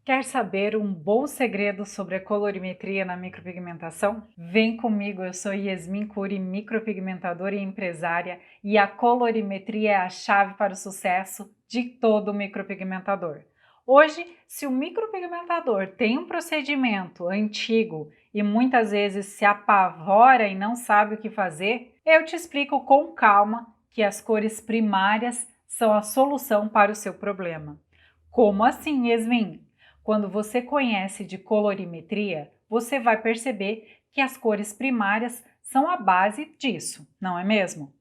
Quer saber um bom segredo sobre a colorimetria na micropigmentação? Vem comigo, eu sou Yasmin Curi, micropigmentadora e empresária, e a colorimetria é a chave para o sucesso de todo micropigmentador. Hoje, se o micropigmentador tem um procedimento antigo e muitas vezes se apavora e não sabe o que fazer, eu te explico com calma que as cores primárias são a solução para o seu problema. Como assim, Yasmin? Quando você conhece de colorimetria, você vai perceber que as cores primárias são a base disso, não é mesmo?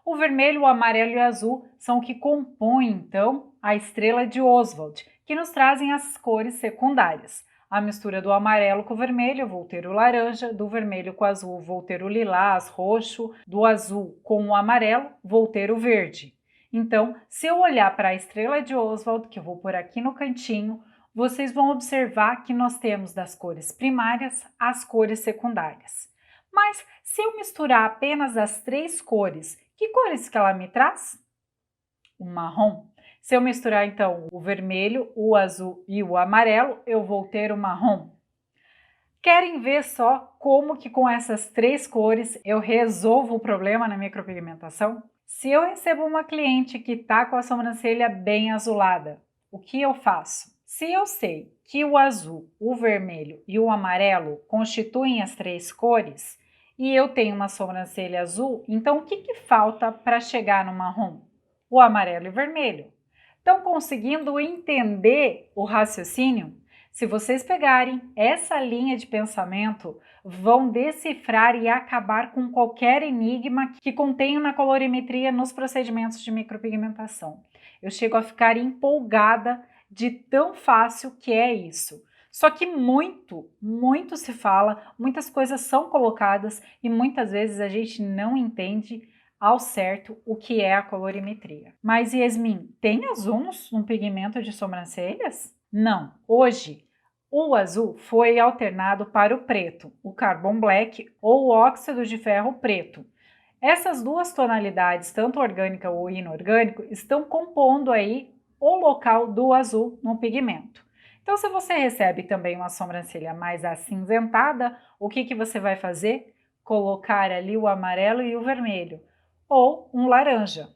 O vermelho, o amarelo e o azul são o que compõem, então, a estrela de Oswald, que nos trazem as cores secundárias. A mistura do amarelo com o vermelho, eu vou ter o laranja, do vermelho com o azul, vou ter o lilás, roxo, do azul com o amarelo, vou ter o verde. Então, se eu olhar para a estrela de Oswald, que eu vou pôr aqui no cantinho, vocês vão observar que nós temos das cores primárias as cores secundárias. Mas se eu misturar apenas as três cores, que cores que ela me traz? O marrom. Se eu misturar então o vermelho, o azul e o amarelo, eu vou ter o marrom. Querem ver só como que com essas três cores eu resolvo o problema na micropigmentação? Se eu recebo uma cliente que está com a sobrancelha bem azulada, o que eu faço? Se eu sei que o azul, o vermelho e o amarelo constituem as três cores e eu tenho uma sobrancelha azul, então o que falta para chegar no marrom? O amarelo e o vermelho. Estão conseguindo entender o raciocínio? Se vocês pegarem essa linha de pensamento, vão decifrar e acabar com qualquer enigma que contenham na colorimetria nos procedimentos de micropigmentação. Eu chego a ficar empolgada de tão fácil que é isso. Só que muito se fala, muitas coisas são colocadas e muitas vezes a gente não entende ao certo o que é a colorimetria. Mas Yasmin, tem azul no pigmento de sobrancelhas? Não. Hoje, o azul foi alternado para o preto, o carbon black ou o óxido de ferro preto. Essas duas tonalidades, tanto orgânica ou inorgânico, estão compondo aí o local do azul no pigmento. Então, se você recebe também uma sobrancelha mais acinzentada, o que você vai fazer? Colocar ali o amarelo e o vermelho, ou um laranja,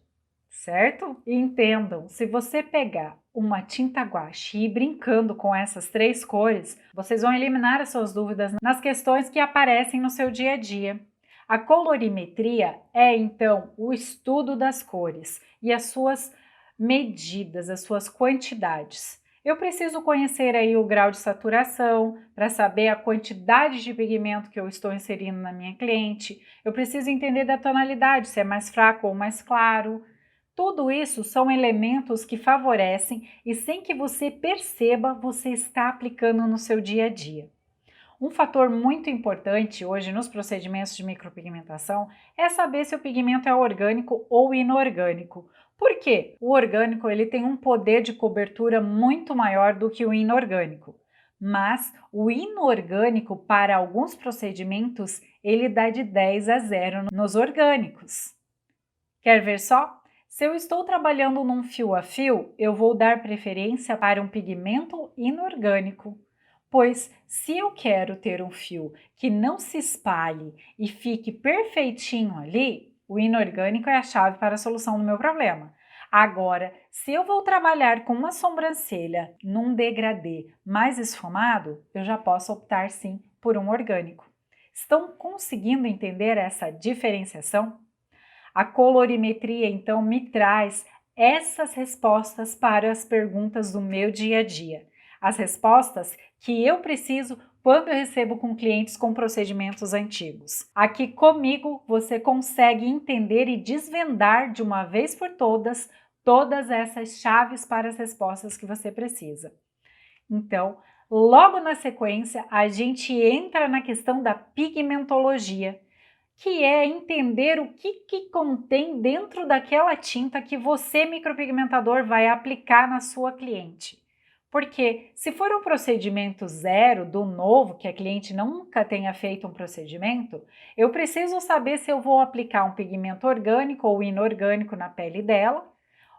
certo? E entendam, se você pegar uma tinta guache e ir brincando com essas três cores, vocês vão eliminar as suas dúvidas nas questões que aparecem no seu dia a dia. A colorimetria é, então, o estudo das cores e as suas medidas, as suas quantidades. Eu preciso conhecer aí o grau de saturação para saber a quantidade de pigmento que eu estou inserindo na minha cliente. Eu preciso entender da tonalidade, se é mais fraco ou mais claro. Tudo isso são elementos que favorecem e sem que você perceba, você está aplicando no seu dia a dia. Um fator muito importante hoje nos procedimentos de micropigmentação é saber se o pigmento é orgânico ou inorgânico. Por quê? O orgânico ele tem um poder de cobertura muito maior do que o inorgânico. Mas o inorgânico, para alguns procedimentos, ele dá de 10 a 0 nos orgânicos. Quer ver só? Se eu estou trabalhando num fio a fio, eu vou dar preferência para um pigmento inorgânico. Pois se eu quero ter um fio que não se espalhe e fique perfeitinho ali, o inorgânico é a chave para a solução do meu problema. Agora, se eu vou trabalhar com uma sobrancelha num degradê mais esfumado, eu já posso optar sim por um orgânico. Estão conseguindo entender essa diferenciação? A colorimetria, então, me traz essas respostas para as perguntas do meu dia a dia. As respostas que eu preciso quando eu recebo com clientes com procedimentos antigos. Aqui comigo você consegue entender e desvendar de uma vez por todas essas chaves para as respostas que você precisa. Então, logo na sequência, a gente entra na questão da pigmentologia, que é entender o que contém dentro daquela tinta que você, micropigmentador, vai aplicar na sua cliente. Porque se for um procedimento zero, do novo, que a cliente nunca tenha feito um procedimento, eu preciso saber se eu vou aplicar um pigmento orgânico ou inorgânico na pele dela,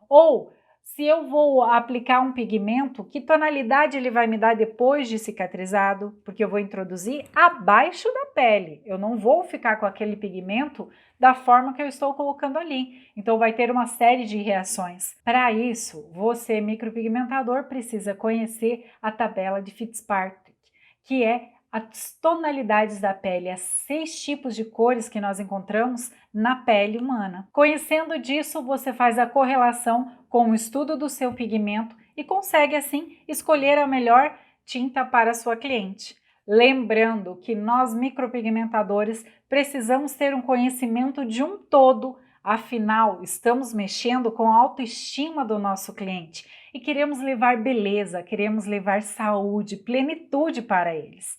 ou Se eu vou aplicar um pigmento, que tonalidade ele vai me dar depois de cicatrizado? Porque eu vou introduzir abaixo da pele. Eu não vou ficar com aquele pigmento da forma que eu estou colocando ali. Então vai ter uma série de reações. Para isso, você, micropigmentador, precisa conhecer a tabela de Fitzpatrick, que é as tonalidades da pele, as 6 tipos de cores que nós encontramos na pele humana. Conhecendo disso, você faz a correlação com o estudo do seu pigmento e consegue assim escolher a melhor tinta para a sua cliente. Lembrando que nós micropigmentadores precisamos ter um conhecimento de um todo, afinal estamos mexendo com a autoestima do nosso cliente e queremos levar beleza, queremos levar saúde, plenitude para eles.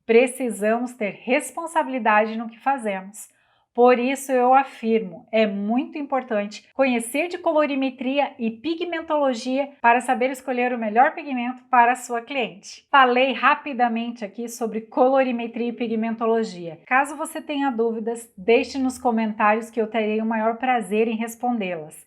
Precisamos ter responsabilidade no que fazemos. Por isso eu afirmo, é muito importante conhecer de colorimetria e pigmentologia para saber escolher o melhor pigmento para a sua cliente. Falei rapidamente aqui sobre colorimetria e pigmentologia. Caso você tenha dúvidas, deixe nos comentários que eu terei o maior prazer em respondê-las.